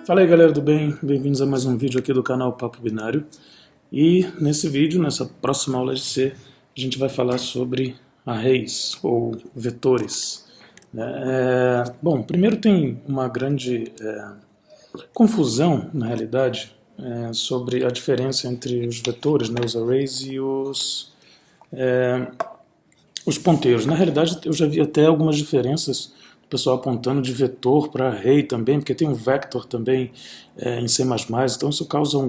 Fala aí galera do bem, bem-vindos a mais um vídeo aqui do canal Papo Binário. E nesse vídeo, nessa próxima aula de C, a gente vai falar sobre arrays ou vetores. Bom, primeiro tem uma grande confusão, na realidade, sobre a diferença entre os vetores, né, os arrays e os ponteiros. Na realidade, eu já vi até algumas diferenças, o pessoal apontando de vetor para array também, porque tem um vector também em C++, então isso causa uma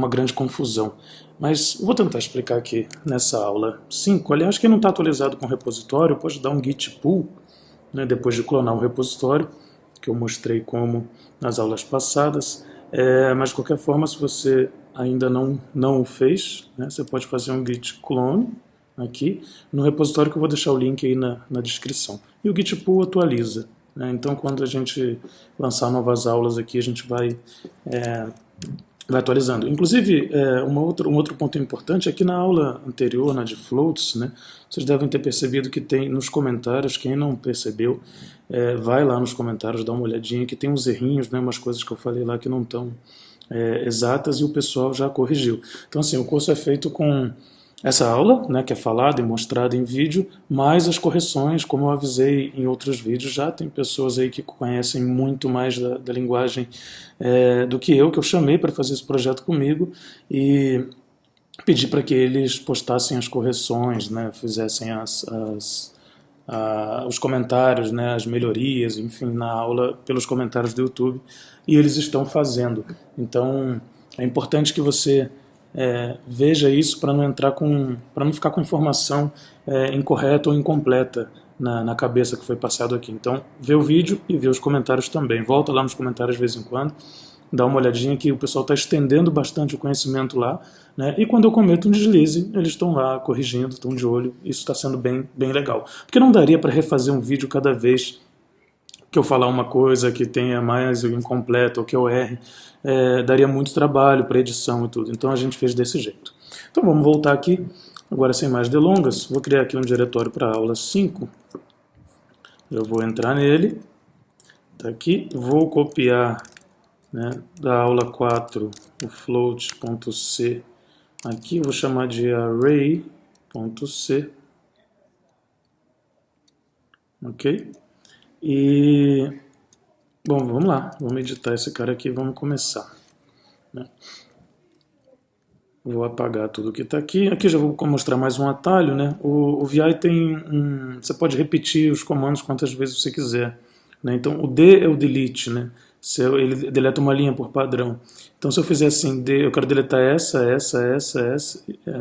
grande confusão. Mas vou tentar explicar aqui nessa aula 5. Aliás, quem não está atualizado com o repositório pode dar um git pull, né, depois de clonar o repositório, que eu mostrei como nas aulas passadas. Mas de qualquer forma, se você ainda não o fez, né, você pode fazer um git clone aqui no repositório, que eu vou deixar o link aí na descrição. E o git pull atualiza, né? Então quando a gente lançar novas aulas aqui, a gente vai atualizando. Inclusive, um outro ponto importante é que na aula anterior, na de floats, né, vocês devem ter percebido que tem nos comentários, quem não percebeu, vai lá nos comentários, dá uma olhadinha, que tem uns errinhos, né, umas coisas que eu falei lá que não estão exatas, e o pessoal já corrigiu. Então assim, o curso é feito com essa aula, né, que é falada e mostrada em vídeo, mais as correções, como eu avisei em outros vídeos, já tem pessoas aí que conhecem muito mais da linguagem do que eu chamei para fazer esse projeto comigo, e pedi para que eles postassem as correções, né, fizessem os comentários, né, as melhorias, enfim, na aula pelos comentários do YouTube, e eles estão fazendo. Então é importante que você veja isso para não ficar com informação incorreta ou incompleta na cabeça que foi passado aqui. Então, vê o vídeo e vê os comentários também. Volta lá nos comentários de vez em quando, dá uma olhadinha que o pessoal está estendendo bastante o conhecimento lá, né? E quando eu cometo um deslize, eles estão lá corrigindo, estão de olho. Isso está sendo bem legal. Porque não daria para refazer um vídeo cada vez que eu falar uma coisa que tenha mais incompleto ou que eu erre, daria muito trabalho para edição e tudo. Então a gente fez desse jeito. Então vamos voltar aqui, agora sem mais delongas, vou criar aqui um diretório para a aula 5. Eu vou entrar nele, tá aqui, vou copiar, né, da aula 4 o float.c aqui, vou chamar de array.c, ok? E, bom, vamos lá, vamos editar esse cara aqui e vamos começar, né? Vou apagar tudo que está aqui. Aqui já vou mostrar mais um atalho, né? O VI tem você pode repetir os comandos quantas vezes você quiser, né? Então o D é o delete, né? Ele deleta uma linha por padrão. Então se eu fizer assim, eu quero deletar essa,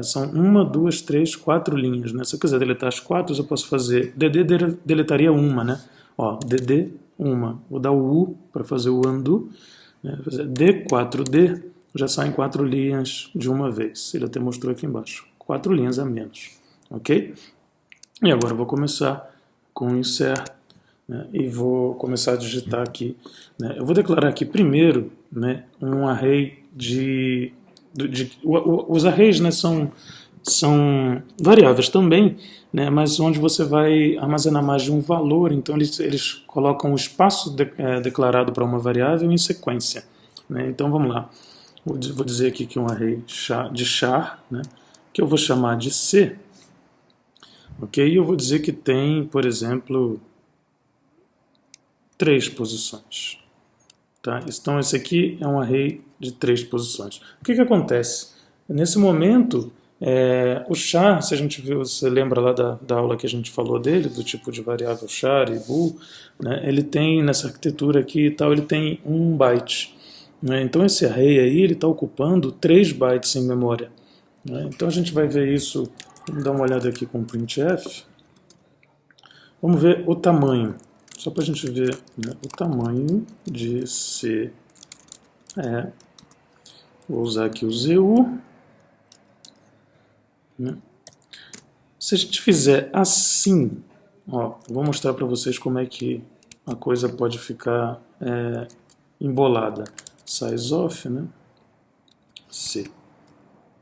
são 1, 2, 3, 4 linhas, né? Se eu quiser deletar as 4, eu posso fazer DD deletaria uma, né? Ó, DD, uma. Vou dar o U para fazer o undo, né? Fazer D4D, já saem 4 linhas de uma vez. Ele até mostrou aqui embaixo. 4 linhas a menos, ok? E agora eu vou começar com insert, né? E vou começar a digitar aqui, né? Eu vou declarar aqui primeiro, né, um array os arrays, né, são variáveis também, né, mas onde você vai armazenar mais de um valor, então eles colocam o espaço declarado para uma variável em sequência, né? Então vamos lá, vou dizer aqui que um array de char, né, que eu vou chamar de C, ok? E eu vou dizer que tem, por exemplo, 3 posições. Tá? Então esse aqui é um array de 3 posições. O que acontece? Nesse momento, o char, se a gente viu, você lembra lá da aula que a gente falou dele, do tipo de variável char e bool, né, ele tem, nessa arquitetura aqui e tal, ele tem 1 byte. Né? Então esse array aí, ele está ocupando 3 bytes em memória. Né? Então a gente vai ver isso, vamos dar uma olhada aqui com o printf. Vamos ver o tamanho. Só para a gente ver, né, o tamanho de C vou usar aqui o ZU. Né? Se a gente fizer assim, ó, vou mostrar para vocês como é que a coisa pode ficar embolada. Size of, né? C.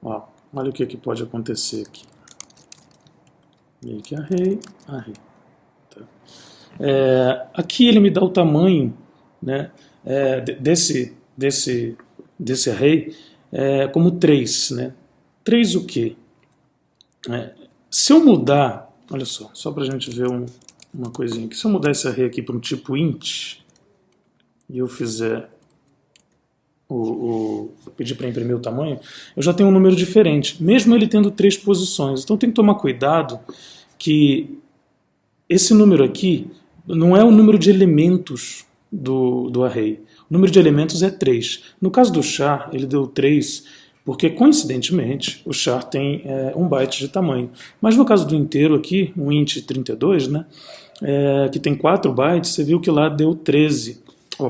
Ó, olha o que pode acontecer aqui. Make array. Tá. Aqui ele me dá o tamanho, né, desse array como 3. Né? 3 o quê? Se eu mudar, olha só para a gente ver uma coisinha aqui. Se eu mudar esse array aqui para um tipo int, e eu fizer pedir para imprimir o tamanho, eu já tenho um número diferente, mesmo ele tendo 3 posições. Então tem que tomar cuidado que esse número aqui não é o número de elementos do array. O número de elementos é 3. No caso do char, ele deu 3 porque, coincidentemente, o char tem 1 byte de tamanho. Mas no caso do inteiro aqui, o int 32, né, que tem 4 bytes, você viu que lá deu 13.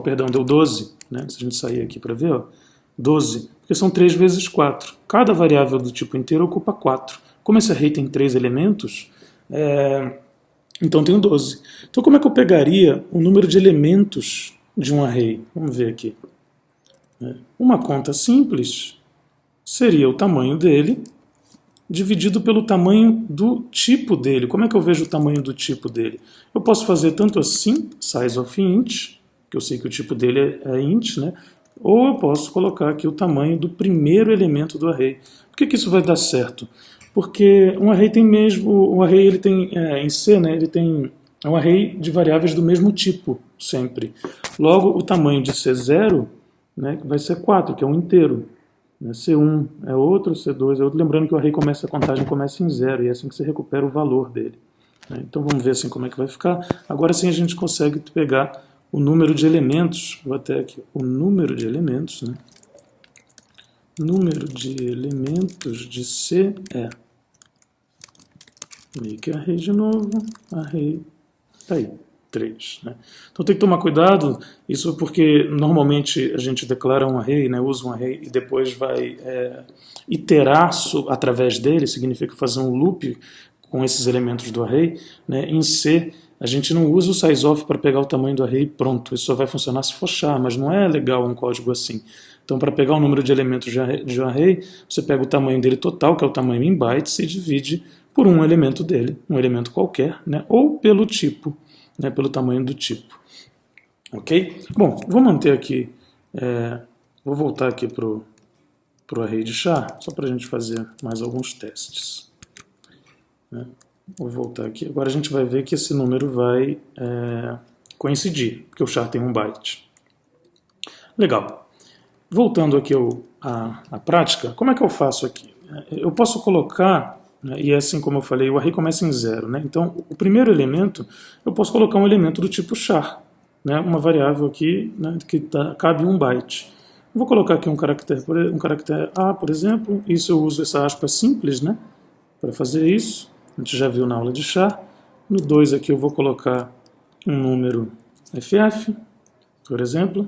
Perdão, deu 12. Né, se a gente sair aqui para ver, ó, 12. Porque são 3 vezes 4. Cada variável do tipo inteiro ocupa 4. Como esse array tem 3 elementos, então tenho 12. Então como é que eu pegaria o número de elementos de um array? Vamos ver aqui. Uma conta simples seria o tamanho dele dividido pelo tamanho do tipo dele. Como é que eu vejo o tamanho do tipo dele? Eu posso fazer tanto assim, size of int, que eu sei que o tipo dele é int, né? Ou eu posso colocar aqui o tamanho do primeiro elemento do array. Por que isso vai dar certo? Porque um array tem mesmo, ele tem em C, né, ele tem um array de variáveis do mesmo tipo, sempre. Logo, o tamanho de C0, né, vai ser 4, que é um inteiro. C1 é outro, C2 é outro. Lembrando que o array a contagem começa em 0, e é assim que você recupera o valor dele. Então vamos ver assim como é que vai ficar. Agora sim a gente consegue pegar o número de elementos, vou até aqui, o número de elementos, né? Número de elementos de C é make array de novo, array, tá aí, 3. Né? Então tem que tomar cuidado, isso porque normalmente a gente declara um array, né, usa um array e depois vai iterar através dele, significa fazer um loop com esses elementos do array. Né? Em C, a gente não usa o sizeof para pegar o tamanho do array e pronto, isso só vai funcionar se for char, mas não é legal um código assim. Então, para pegar o número de elementos de um array, você pega o tamanho dele total, que é o tamanho em bytes, e divide por um elemento dele, um elemento qualquer, né? Ou pelo tipo, né? Pelo tamanho do tipo. Ok? Bom, vou manter aqui, vou voltar aqui para o array de char, só para a gente fazer mais alguns testes. Né? Vou voltar aqui. Agora a gente vai ver que esse número vai coincidir, porque o char tem 1 byte. Legal. Voltando aqui à prática, como é que eu faço aqui? Eu posso colocar, né, e assim como eu falei, o array começa em 0. Né? Então, o primeiro elemento, eu posso colocar um elemento do tipo char, né, uma variável aqui, né, que cabe 1 byte. Vou colocar aqui um caractere A, por exemplo. Isso eu uso essa aspa simples, né, para fazer isso. A gente já viu na aula de char. No 2 aqui eu vou colocar um número FF, por exemplo,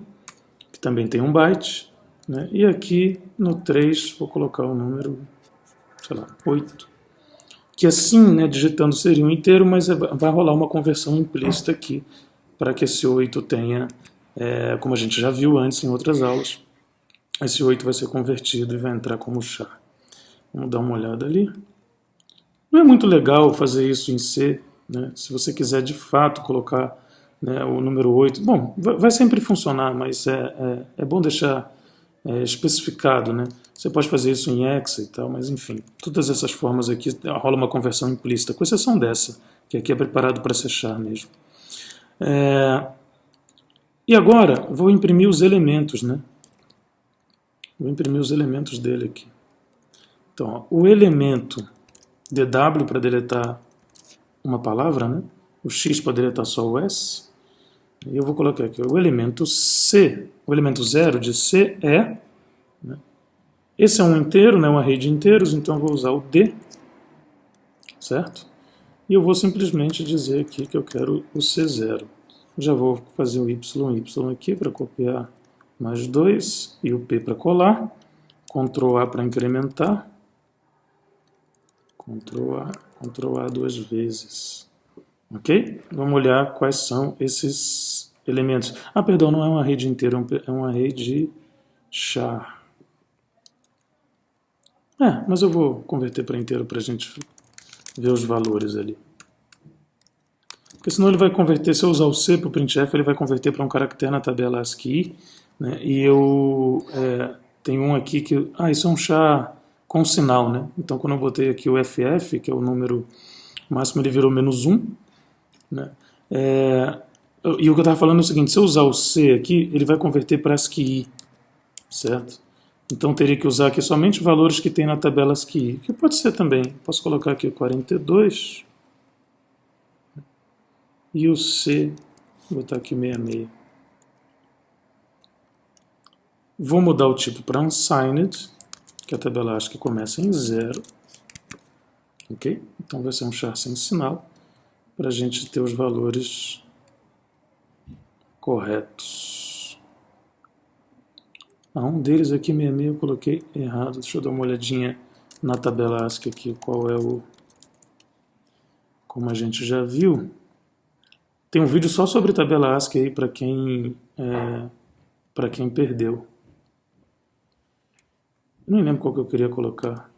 que também tem 1 byte. Né? E aqui no 3 vou colocar o número, sei lá, 8. Que assim, né, digitando seria um inteiro, mas vai rolar uma conversão implícita aqui para que esse 8 tenha, como a gente já viu antes em outras aulas, esse 8 vai ser convertido e vai entrar como char. Vamos dar uma olhada ali. Não é muito legal fazer isso em C, né? Se você quiser de fato colocar, né, o número 8. Bom, vai sempre funcionar, mas é bom deixar especificado. Né? Você pode fazer isso em hexa e tal, mas enfim, todas essas formas aqui rola uma conversão implícita, com exceção dessa, que aqui é preparado para ser char mesmo. E agora vou imprimir os elementos. Né? Vou imprimir os elementos dele aqui. Então, ó, o elemento DW para deletar uma palavra, né? O X para deletar só o S. E eu vou colocar aqui o elemento C, o elemento 0 de C é, né? Esse é um inteiro, né? Um array de inteiros, então eu vou usar o D, certo? E eu vou simplesmente dizer aqui que eu quero o C0. Já vou fazer o Y aqui para copiar mais 2 e o P para colar, Ctrl A para incrementar, Ctrl A 2 vezes. Ok? Vamos olhar quais são esses elementos. Ah, perdão, não é um array de inteiro, é um array de char. Mas eu vou converter para inteiro para a gente ver os valores ali. Porque senão ele vai converter, se eu usar o C para o printf, ele vai converter para um caractere na tabela ASCII, né? E eu tenho um aqui que... isso é um char com sinal, né? Então quando eu botei aqui o FF, que é o número máximo, ele virou -1, né? E o que eu estava falando é o seguinte, se eu usar o C aqui, ele vai converter para ASCII, certo? Então teria que usar aqui somente valores que tem na tabela ASCII, que pode ser também. Posso colocar aqui 42 e o C, vou botar aqui 66. Vou mudar o tipo para unsigned, que a tabela ASCII começa em 0. Ok? Então vai ser um char sem sinal, para a gente ter os valores corretos. Um deles aqui, 66, eu coloquei errado. Deixa eu dar uma olhadinha na tabela ASCII aqui, qual é o... Como a gente já viu, tem um vídeo só sobre tabela ASCII aí para quem perdeu. Eu nem lembro qual que eu queria colocar.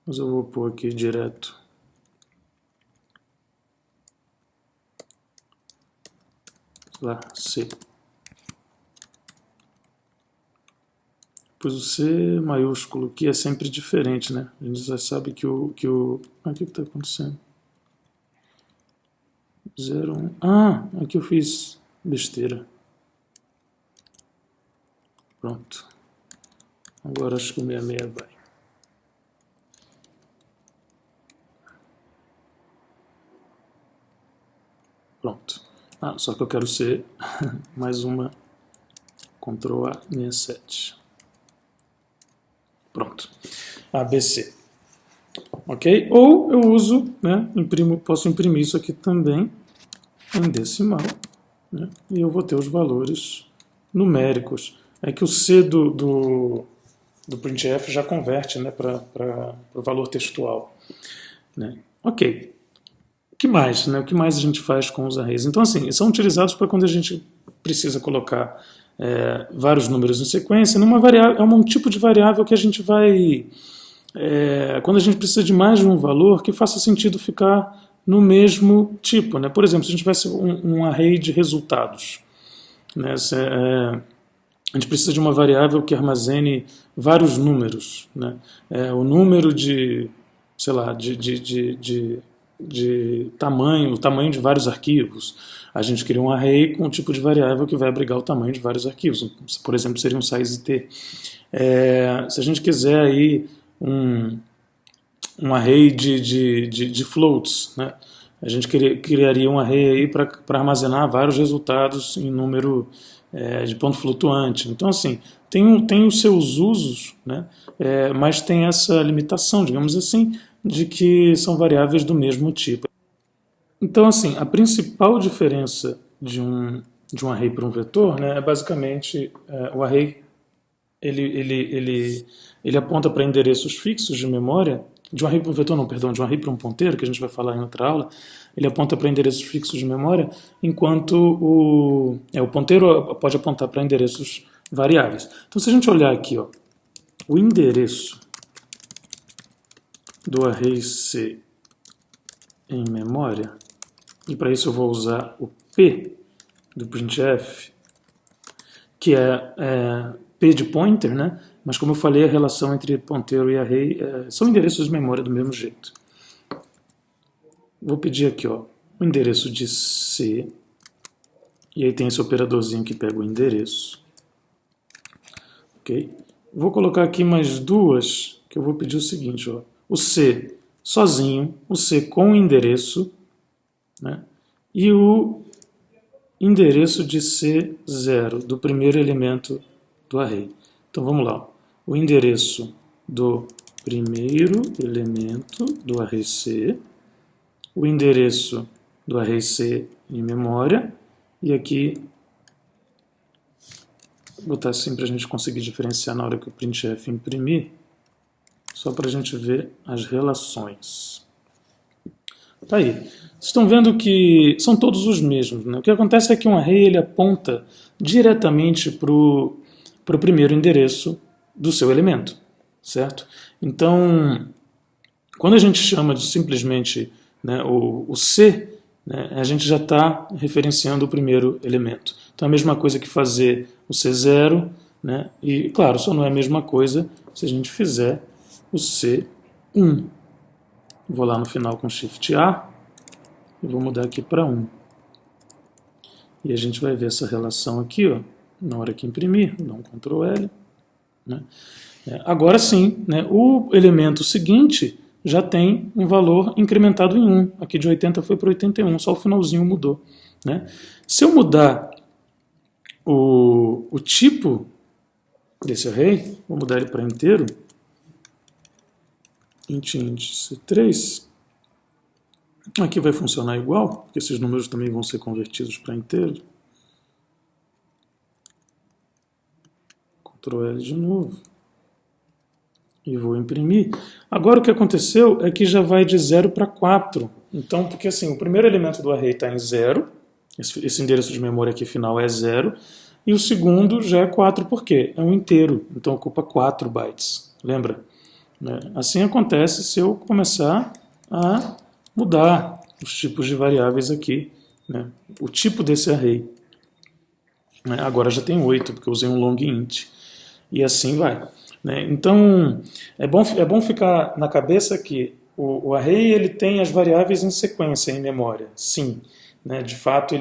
Mas eu vou pôr aqui direto. Lá, C. Pois o C maiúsculo aqui é sempre diferente, né? A gente já sabe que o... o que está acontecendo? 0, 1... aqui eu fiz besteira. Pronto. Agora acho que o 66 vai. Pronto. Só que eu quero ser mais uma Ctrl A 67. Pronto. ABC. Ok? Ou eu uso, né, posso imprimir isso aqui também em decimal, né, e eu vou ter os valores numéricos. É que o C do printf já converte, né, para o valor textual. Né? Ok. O que mais? Né? O que mais a gente faz com os arrays? Então, assim, são utilizados para quando a gente precisa colocar vários números em sequência numa variável. É um tipo de variável que a gente vai... quando a gente precisa de mais de um valor que faça sentido ficar no mesmo tipo. Né? Por exemplo, se a gente tivesse um array de resultados, né? A gente precisa de uma variável que armazene vários números. Né? O número de, sei lá, de tamanho, o tamanho de vários arquivos. A gente cria um array com um tipo de variável que vai abrigar o tamanho de vários arquivos. Por exemplo, seria um size t. Se a gente quiser aí um array de floats, né? A gente criaria um array aí para armazenar vários resultados em número de ponto flutuante. Então, assim, tem os seus usos, né? Mas tem essa limitação, digamos assim, de que são variáveis do mesmo tipo. Então, assim, a principal diferença de um array para um vetor, né, é basicamente o array ele aponta para endereços fixos de memória, de um array para um vetor, não, perdão, de um array para um ponteiro, que a gente vai falar em outra aula, ele aponta para endereços fixos de memória, enquanto o ponteiro pode apontar para endereços variáveis. Então, se a gente olhar aqui, o endereço do array C em memória, e para isso eu vou usar o P do printf, que é P de pointer, né? Mas como eu falei, a relação entre ponteiro e array são endereços de memória do mesmo jeito. Vou pedir aqui o endereço de C, e aí tem esse operadorzinho que pega o endereço. Ok? Vou colocar aqui mais duas, que eu vou pedir o seguinte, o C sozinho, o C com o endereço, né? E o endereço de C0, do primeiro elemento do array. Então vamos lá. O endereço do primeiro elemento do array C, o endereço do array C em memória, e aqui, vou botar assim para a gente conseguir diferenciar na hora que o printf imprimir, só para a gente ver as relações. Tá aí. Vocês estão vendo que são todos os mesmos. Né? O que acontece é que um array ele aponta diretamente para o primeiro endereço do seu elemento, certo? Então, Quando a gente chama de simplesmente, né, o C, né, a gente já está referenciando o primeiro elemento. Então é a mesma coisa que fazer o C0, né, e claro, só não é a mesma coisa se a gente fizer o C1. Vou lá no final com Shift A e vou mudar aqui para 1. E a gente vai ver essa relação aqui, ó, na hora que imprimir, vou dar um Ctrl L. Né? Agora sim, né, o elemento seguinte já tem um valor incrementado em 1. Aqui de 80 foi para 81, só o finalzinho mudou. Né? Se eu mudar o tipo desse array, vou mudar ele para inteiro, int índice 3, aqui vai funcionar igual, porque esses números também vão ser convertidos para inteiro. Ctrl L de novo. E vou imprimir. Agora o que aconteceu é que já vai de 0 para 4. Então, porque assim, o primeiro elemento do array está em 0, esse endereço de memória aqui final é 0, e o segundo já é 4, por quê? É um inteiro, então ocupa 4 bytes. Lembra? Assim acontece se eu começar a mudar os tipos de variáveis aqui, né? O tipo desse array. Agora já tem 8, porque eu usei um long int. E assim vai. Então, é bom ficar na cabeça que o array ele tem as variáveis em sequência, em memória. Sim, né? De fato,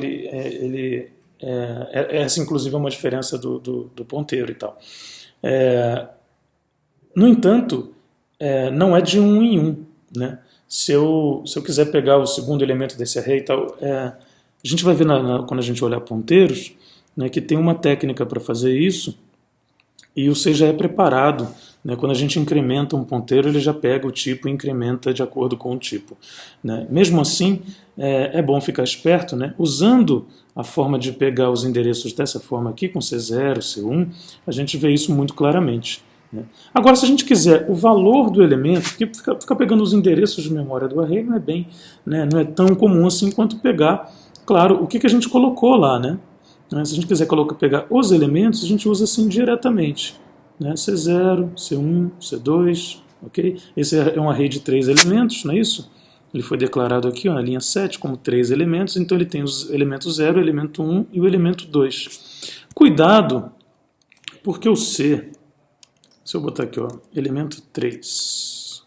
essa inclusive é uma diferença do ponteiro e tal. No entanto, não é de 1 em 1. Né? Se eu quiser pegar o segundo elemento desse array e tal, a gente vai ver quando a gente olhar ponteiros, né, que tem uma técnica para fazer isso, e o C já é preparado. Né? Quando a gente incrementa um ponteiro, ele já pega o tipo e incrementa de acordo com o tipo. Né? Mesmo assim, é bom ficar esperto, né? Usando a forma de pegar os endereços dessa forma aqui, com C0, C1, a gente vê isso muito claramente. Né? Agora, se a gente quiser o valor do elemento, porque ficar pegando os endereços de memória do array não é bem, né? Não é tão comum assim quanto pegar, claro, o que a gente colocou lá, né? Se a gente quiser pegar os elementos, a gente usa assim diretamente. Né? C0, C1, C2, ok? Esse é um array de 3 elementos, não é isso? Ele foi declarado aqui, ó, na linha 7 como 3 elementos, então ele tem os elementos 0, o elemento 1 e o elemento 2. Cuidado, porque o C, se eu botar aqui, ó, elemento 3,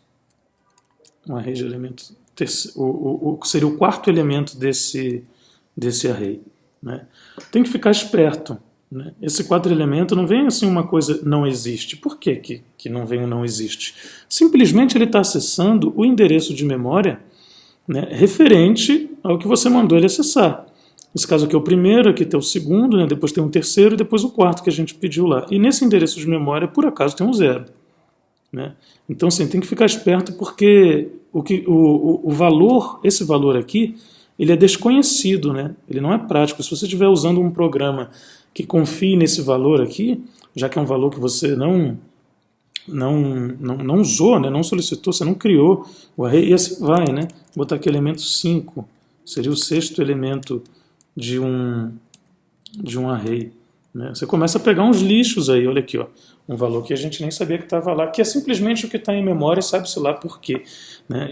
um array de elementos, seria o quarto elemento desse array. Né? Tem que ficar esperto. Né? Esse quadro elemento não vem assim uma coisa não existe. Por que que não vem um não existe? Simplesmente ele está acessando o endereço de memória, né, referente ao que você mandou ele acessar. Nesse caso aqui é o primeiro, aqui tem o segundo, né, depois tem um terceiro e depois o quarto que a gente pediu lá. E nesse endereço de memória, por acaso, tem um 0. Né? Então, assim, tem que ficar esperto porque o valor, esse valor aqui, ele é desconhecido, né? Ele não é prático. Se você estiver usando um programa que confie nesse valor aqui, já que é um valor que você não usou, né? Não solicitou, você não criou o array, e assim vai, né? Vou botar aqui elemento 5, seria o sexto elemento de um array. Né? Você começa a pegar uns lixos aí, olha aqui, ó, um valor que a gente nem sabia que estava lá, que é simplesmente o que está em memória, sabe-se lá por quê. Né?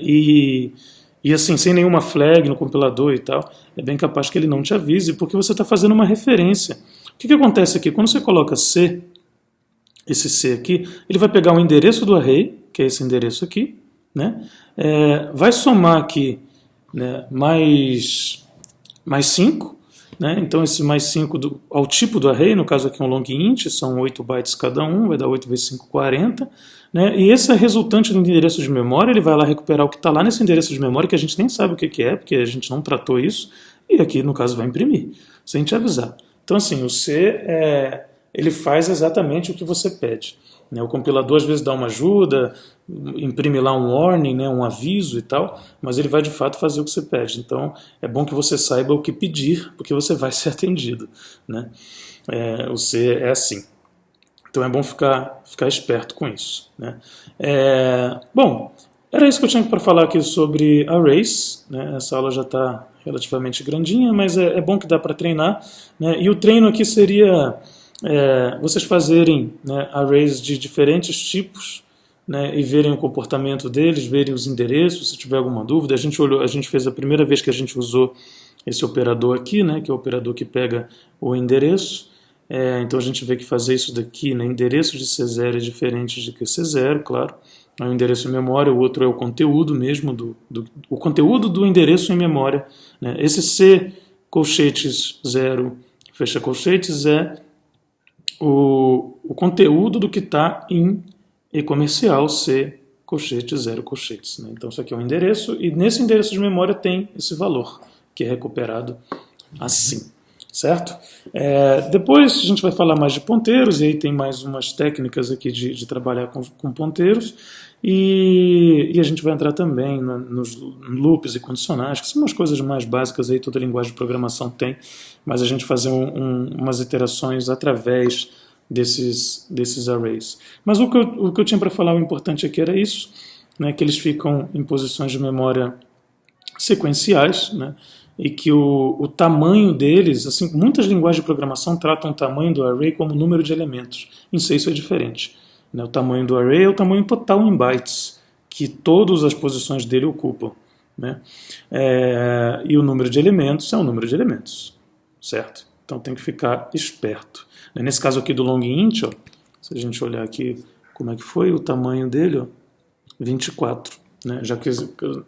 E assim, sem nenhuma flag no compilador e tal, é bem capaz que ele não te avise, porque você está fazendo uma referência. O que acontece aqui? Quando você coloca C, esse C aqui, ele vai pegar o endereço do array, que é esse endereço aqui, né? Vai somar aqui, né, mais 5, né? Então esse mais 5 ao tipo do array, no caso aqui um long int, são 8 bytes cada um, vai dar 8 vezes 5, 40. Né? E esse resultante do endereço de memória, ele vai lá recuperar o que está lá nesse endereço de memória, que a gente nem sabe o que é, porque a gente não tratou isso, e aqui no caso vai imprimir, sem te avisar. Então assim, o C, ele faz exatamente o que você pede. Né? O compilador às vezes dá uma ajuda, imprime lá um warning, né, um aviso e tal, mas ele vai de fato fazer o que você pede. Então é bom que você saiba o que pedir, porque você vai ser atendido. Né? O C é assim. Então é bom ficar esperto com isso. Né? Bom, era isso que eu tinha para falar aqui sobre arrays. Né? Essa aula já está relativamente grandinha, mas é bom que dá para treinar. Né? E o treino aqui seria vocês fazerem, né, arrays de diferentes tipos, né, e verem o comportamento deles, verem os endereços, se tiver alguma dúvida. A gente fez a primeira vez que a gente usou esse operador aqui, né, que é o operador que pega o endereço. Então a gente vê que fazer isso daqui, né, endereço de C0 é diferente de que C0, claro. É um endereço em memória, o outro é o conteúdo mesmo, o conteúdo do endereço em memória. Né? Esse C colchetes 0, fecha colchetes, é o conteúdo do que está em e-comercial, C colchetes 0 colchetes. Né? Então isso aqui é um endereço, e nesse endereço de memória tem esse valor, que é recuperado assim. Certo? Depois a gente vai falar mais de ponteiros, e aí tem mais umas técnicas aqui de trabalhar com ponteiros, e a gente vai entrar também nos loops e condicionais, que são umas coisas mais básicas, aí toda linguagem de programação tem, mas a gente fazer umas iterações através desses arrays. Mas o que eu tinha para falar, o importante aqui era isso, né, que eles ficam em posições de memória sequenciais, né, e que o tamanho deles, assim, muitas linguagens de programação tratam o tamanho do array como número de elementos. Em C isso é diferente. Né? O tamanho do array é o tamanho total em bytes, que todas as posições dele ocupam. Né? E o número de elementos é o número de elementos, certo? Então tem que ficar esperto. Nesse caso aqui do long int, ó, se a gente olhar aqui como é que foi o tamanho dele, ó, 24. Né? Já que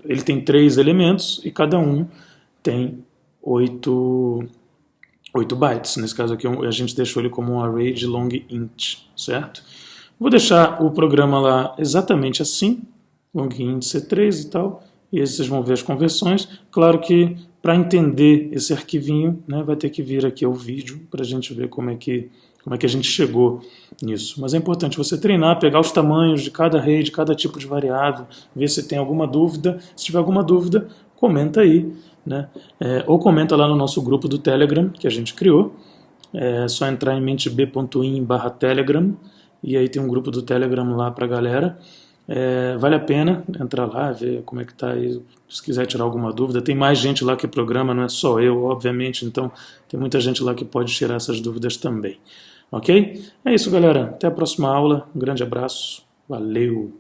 ele tem 3 elementos e cada um tem 8 bytes. Nesse caso aqui a gente deixou ele como um array de long int, certo? Vou deixar o programa lá exatamente assim, long int C3 e tal, e aí vocês vão ver as conversões. Claro que para entender esse arquivinho, né, vai ter que vir aqui ao vídeo para a gente ver como é que a gente chegou nisso. Mas é importante você treinar, pegar os tamanhos de cada array, de cada tipo de variável, ver se tem alguma dúvida. Se tiver alguma dúvida, comenta aí. Né? Ou comenta lá no nosso grupo do Telegram que a gente criou. É só entrar em menteb.in/telegram e aí tem um grupo do Telegram lá para a galera. Vale a pena entrar lá, ver como é que está aí, se quiser tirar alguma dúvida. Tem mais gente lá que programa, não é só eu, obviamente, então tem muita gente lá que pode tirar essas dúvidas também. Ok? É isso, galera. Até a próxima aula. Um grande abraço. Valeu!